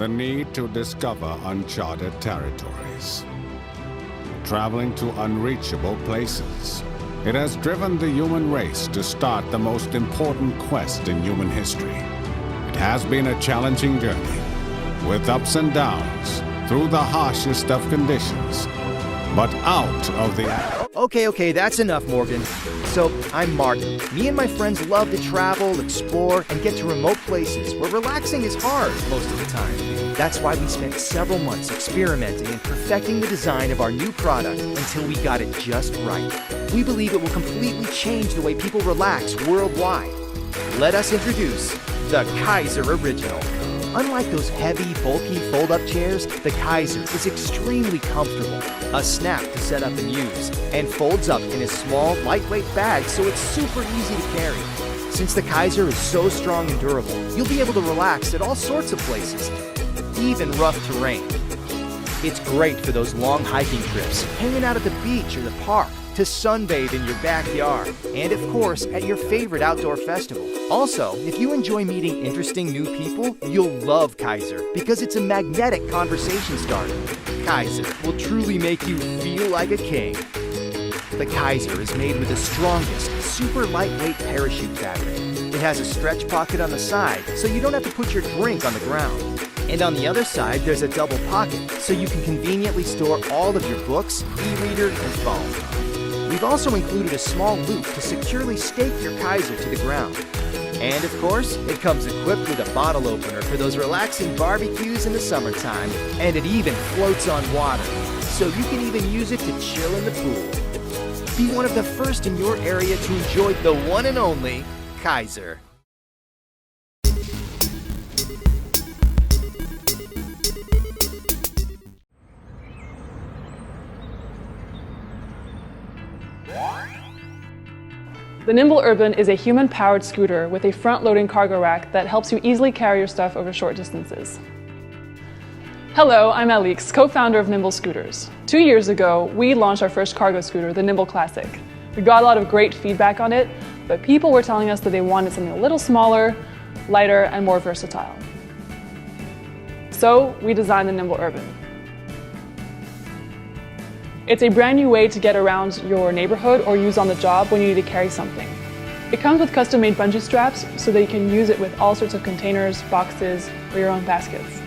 the need to discover uncharted territories, traveling to unreachable places. It has driven the human race to start the most important quest in human history. It has been a challenging journey, with ups and downs, through the harshest of conditions, but out of the... Okay, that's enough, Morgan. So, I'm Martin. Me and my friends love to travel, explore, and get to remote places where relaxing is hard most of the time. That's why we spent several months experimenting and perfecting the design of our new product until we got it just right. We believe it will completely change the way people relax worldwide. Let us introduce the KAISR Original. Unlike those heavy, bulky fold-up chairs, the KAISR is extremely comfortable, a snap to set up and use, and folds up in a small, lightweight bag so it's super easy to carry. Since the KAISR is so strong and durable, you'll be able to relax at all sorts of places, even rough terrain. It's great for those long hiking trips, hanging out at the beach or the park, to sunbathe in your backyard, and of course, at your favorite outdoor festival. Also, if you enjoy meeting interesting new people, you'll love KAISR because it's a magnetic conversation starter. KAISR will truly make you feel like a king. The KAISR is made with the strongest, super lightweight parachute fabric. It has a stretch pocket on the side, so you don't have to put your drink on the ground. And on the other side, there's a double pocket, so you can conveniently store all of your books, e-reader, and phone. We've also included a small loop to securely stake your KAISR to the ground. And of course, it comes equipped with a bottle opener for those relaxing barbecues in the summertime. And it even floats on water, so you can even use it to chill in the pool. Be one of the first in your area to enjoy the one and only KAISR. The Nimble Urban is a human-powered scooter with a front-loading cargo rack that helps you easily carry your stuff over short distances. Hello, I'm Alix, co-founder of Nimble Scooters. 2 years ago, we launched our first cargo scooter, the Nimble Classic. We got a lot of great feedback on it, but people were telling us that they wanted something a little smaller, lighter, and more versatile. So we designed the Nimble Urban. It's a brand new way to get around your neighborhood or use on the job when you need to carry something. It comes with custom-made bungee straps so that you can use it with all sorts of containers, boxes, or your own baskets.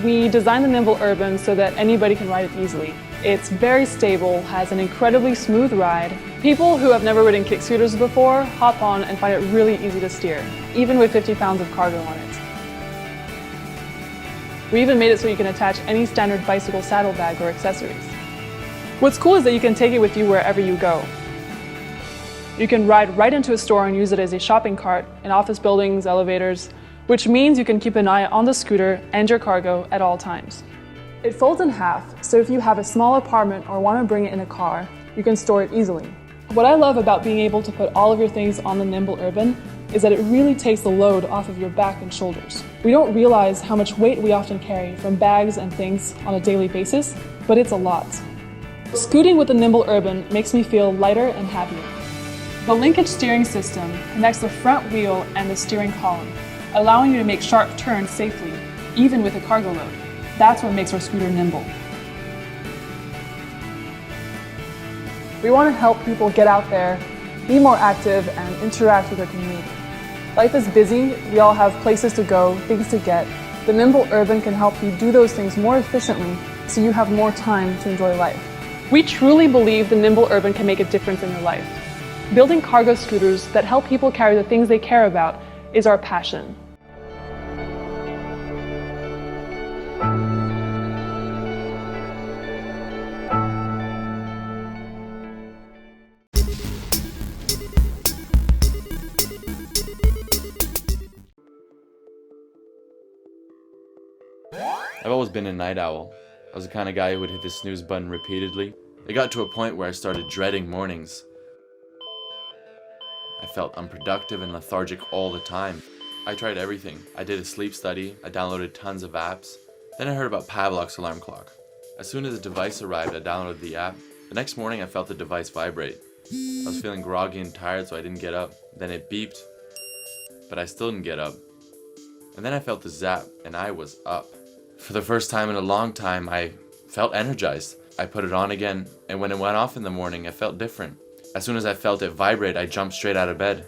We designed the Nimble Urban so that anybody can ride it easily. It's very stable, has an incredibly smooth ride. People who have never ridden kick scooters before hop on and find it really easy to steer, even with 50 pounds of cargo on it. We even made it so you can attach any standard bicycle saddlebag or accessories. What's cool is that you can take it with you wherever you go. You can ride right into a store and use it as a shopping cart in office buildings, elevators, which means you can keep an eye on the scooter and your cargo at all times. It folds in half, so if you have a small apartment or want to bring it in a car, you can store it easily. What I love about being able to put all of your things on the Nimble Urban is that it really takes the load off of your back and shoulders. We don't realize how much weight we often carry from bags and things on a daily basis, but it's a lot. Scooting with the Nimble Urban makes me feel lighter and happier. The linkage steering system connects the front wheel and the steering column, allowing you to make sharp turns safely, even with a cargo load. That's what makes our scooter nimble. We want to help people get out there, be more active, and interact with their community. Life is busy, we all have places to go, things to get. The Nimble Urban can help you do those things more efficiently so you have more time to enjoy life. We truly believe the Nimble Urban can make a difference in your life. Building cargo scooters that help people carry the things they care about is our passion. I've always been a night owl. I was the kind of guy who would hit the snooze button repeatedly. It got to a point where I started dreading mornings. I felt unproductive and lethargic all the time. I tried everything. I did a sleep study, I downloaded tons of apps. Then I heard about Pavlov's alarm clock. As soon as the device arrived, I downloaded the app. The next morning I felt the device vibrate. I was feeling groggy and tired, so I didn't get up. Then it beeped, but I still didn't get up. And then I felt the zap, and I was up. For the first time in a long time, I felt energized. I put it on again, and when it went off in the morning, I felt different. As soon as I felt it vibrate, I jumped straight out of bed.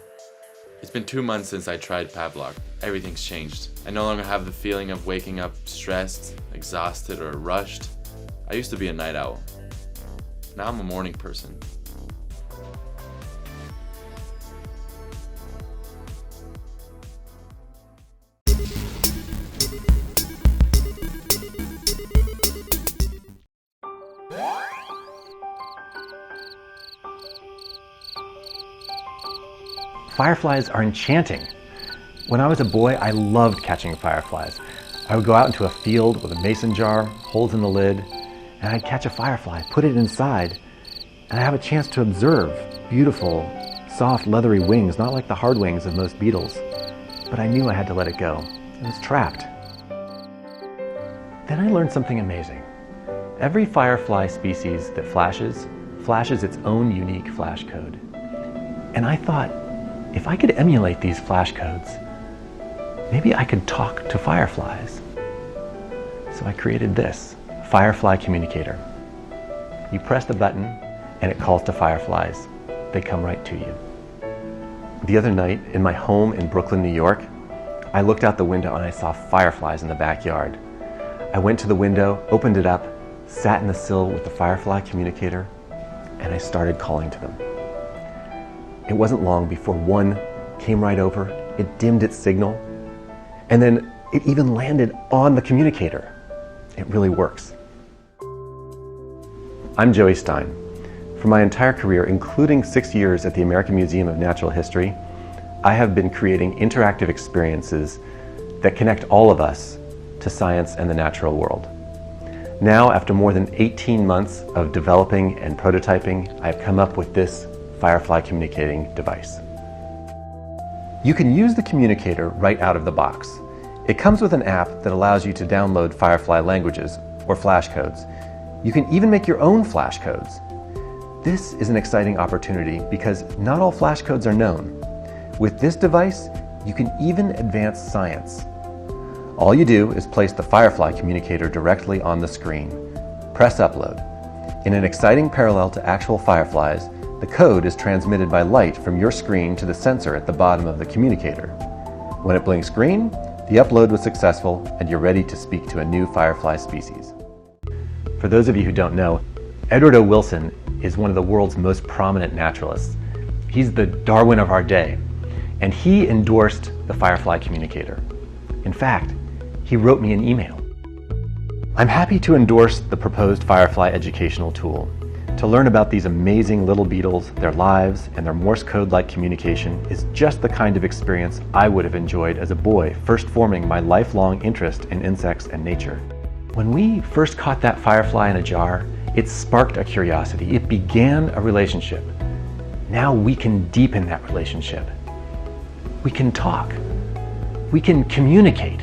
It's been 2 months since I tried Pavlok. Everything's changed. I no longer have the feeling of waking up stressed, exhausted, or rushed. I used to be a night owl. Now I'm a morning person. Fireflies are enchanting. When I was a boy, I loved catching fireflies. I would go out into a field with a mason jar, holes in the lid, and I'd catch a firefly, put it inside, and I'd have a chance to observe beautiful, soft, leathery wings, not like the hard wings of most beetles. But I knew I had to let it go. It was trapped. Then I learned something amazing. Every firefly species that flashes its own unique flash code. And I thought, if I could emulate these flash codes, maybe I could talk to fireflies. So I created this, Firefly Communicator. You press the button and it calls to fireflies. They come right to you. The other night, in my home in Brooklyn, New York, I looked out the window and I saw fireflies in the backyard. I went to the window, opened it up, sat in the sill with the Firefly Communicator, and I started calling to them. It wasn't long before one came right over, it dimmed its signal, and then it even landed on the communicator. It really works. I'm Joey Stein. For my entire career, including 6 years at the American Museum of Natural History, I have been creating interactive experiences that connect all of us to science and the natural world. Now, after more than 18 months of developing and prototyping, I've come up with this Firefly communicating device. You can use the communicator right out of the box. It comes with an app that allows you to download Firefly languages or flash codes. You can even make your own flash codes. This is an exciting opportunity because not all flash codes are known. With this device, you can even advance science. All you do is place the Firefly communicator directly on the screen. Press upload. In an exciting parallel to actual fireflies, the code is transmitted by light from your screen to the sensor at the bottom of the communicator. When it blinks green, the upload was successful and you're ready to speak to a new firefly species. For those of you who don't know, Edward O. Wilson is one of the world's most prominent naturalists. He's the Darwin of our day, and he endorsed the Firefly communicator. In fact, he wrote me an email. I'm happy to endorse the proposed Firefly educational tool. To learn about these amazing little beetles, their lives, and their Morse code-like communication is just the kind of experience I would have enjoyed as a boy first forming my lifelong interest in insects and nature. When we first caught that firefly in a jar, it sparked a curiosity. It began a relationship. Now we can deepen that relationship. We can talk. We can communicate.